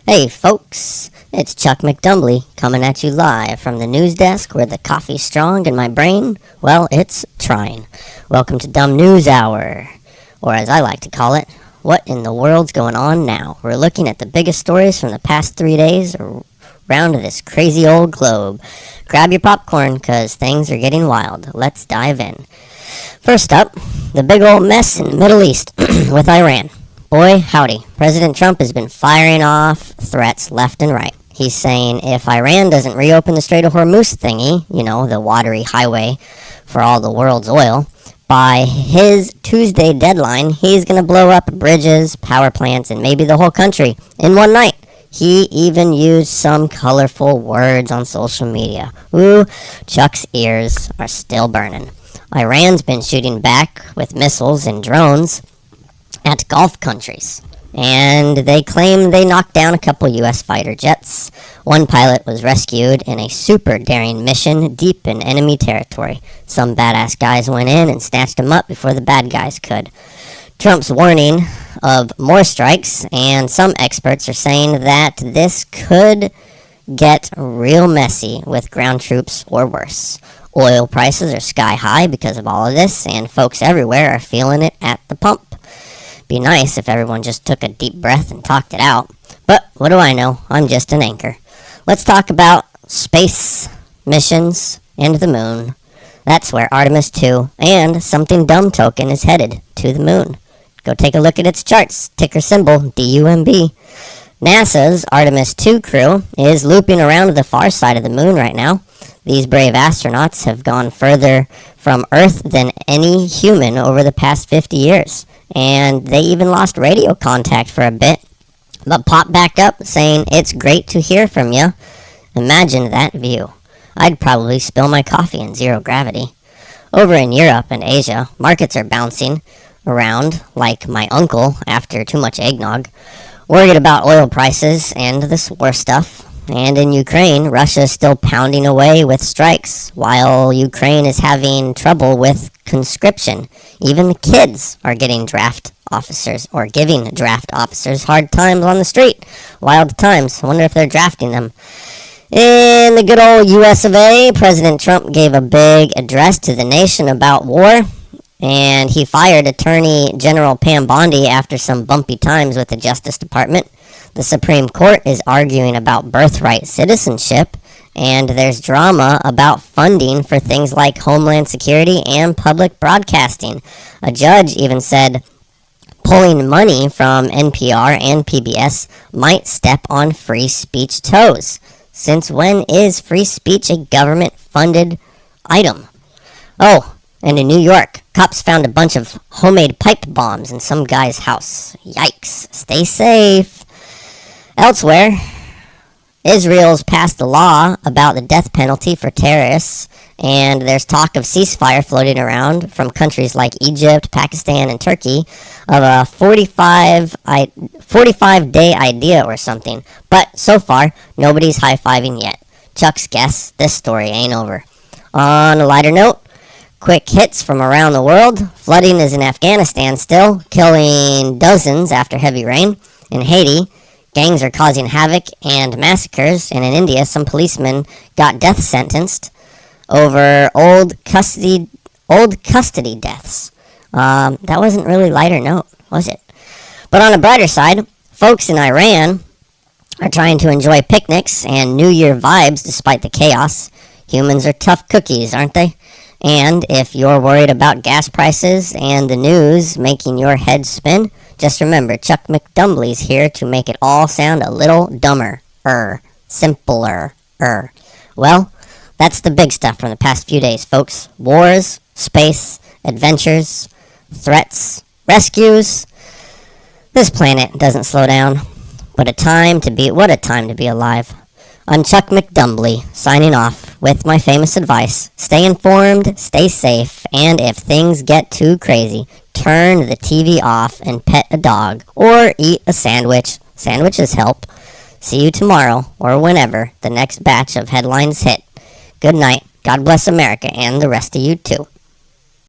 Hey folks, it's Chuck McDumbly coming at you live from the news desk where the coffee's strong and my brain, well, it's trying. Welcome to Dumb News Hour, or as I like to call it, what in the world's going on now? We're looking at the biggest stories from the past 3 days around this crazy old globe. Grab your popcorn, cause things are getting wild. Let's dive in. First up, the big old mess in the Middle East with Iran. Boy, howdy, President Trump has been firing off threats left and right. He's saying if Iran doesn't reopen the Strait of Hormuz thingy, you know, the watery highway for all the world's oil, by his Tuesday deadline, he's going to blow up bridges, power plants, and maybe the whole country in one night. He even used some colorful words on social media. Ooh, Chuck's ears are still burning. Iran's been shooting back with missiles and drones at Gulf countries, and they claim they knocked down a couple U.S. fighter jets. One pilot was rescued in a super daring mission deep in enemy territory. Some badass guys went in and snatched him up before the bad guys could. Trump's warning of more strikes, and some experts are saying that this could get real messy with ground troops or worse. Oil prices are sky high because of all of this, and folks everywhere are feeling it at the pump. Be nice if everyone just took a deep breath and talked it out. But what do I know? I'm just an anchor. Let's talk about space missions and the moon. That's where Artemis 2 and Something Dumb token is headed, to the moon. Go take a look at its charts. Ticker symbol DUMB. NASA's Artemis 2 crew is looping around the far side of the moon right now. These brave astronauts have gone further from Earth than any human over the past 50 years. And they even lost radio contact for a bit, but popped back up saying, "It's great to hear from you." Imagine that view. I'd probably spill my coffee in zero gravity. Over in Europe and Asia, markets are bouncing around like my uncle after too much eggnog, worried about oil prices and this war stuff. And in Ukraine, Russia is still pounding away with strikes, while Ukraine is having trouble with conscription. Even the kids are getting draft officers, or giving draft officers hard times on the street. Wild times. I wonder if they're drafting them. In the good old US of A, President Trump gave a big address to the nation about war, and he fired Attorney General Pam Bondi after some bumpy times with the Justice Department. The Supreme Court is arguing about birthright citizenship, and there's drama about funding for things like Homeland Security and public broadcasting. A judge even said pulling money from NPR and PBS might step on free speech toes. Since when is free speech a government-funded item? Oh, and in New York, cops found a bunch of homemade pipe bombs in some guy's house. Yikes. Stay safe. Elsewhere, Israel's passed a law about the death penalty for terrorists, and there's talk of ceasefire floating around from countries like Egypt, Pakistan, and Turkey of a 45-day idea or something. But so far, nobody's high-fiving yet. Chuck's guess, this story ain't over. On a lighter note, quick hits from around the world. Flooding is in Afghanistan still, killing dozens after heavy rain. In Haiti, gangs are causing havoc and massacres, and in India, some policemen got death sentenced over old custody deaths. That wasn't really lighter note, was it? But on a brighter side, folks in Iran are trying to enjoy picnics and New Year vibes despite the chaos. Humans are tough cookies, aren't they? And if you're worried about gas prices and the news making your head spin, just remember, Chuck McDumbly's here to make it all sound a little dumber, simpler. Well, that's the big stuff from the past few days, folks. Wars, space, adventures, threats, rescues. This planet doesn't slow down. What a time to be alive. I'm Chuck McDumbly, signing off with my famous advice. Stay informed, stay safe, and if things get too crazy, turn the TV off and pet a dog, or eat a sandwich. Sandwiches help. See you tomorrow, or whenever the next batch of headlines hit. Good night. God bless America and the rest of you too.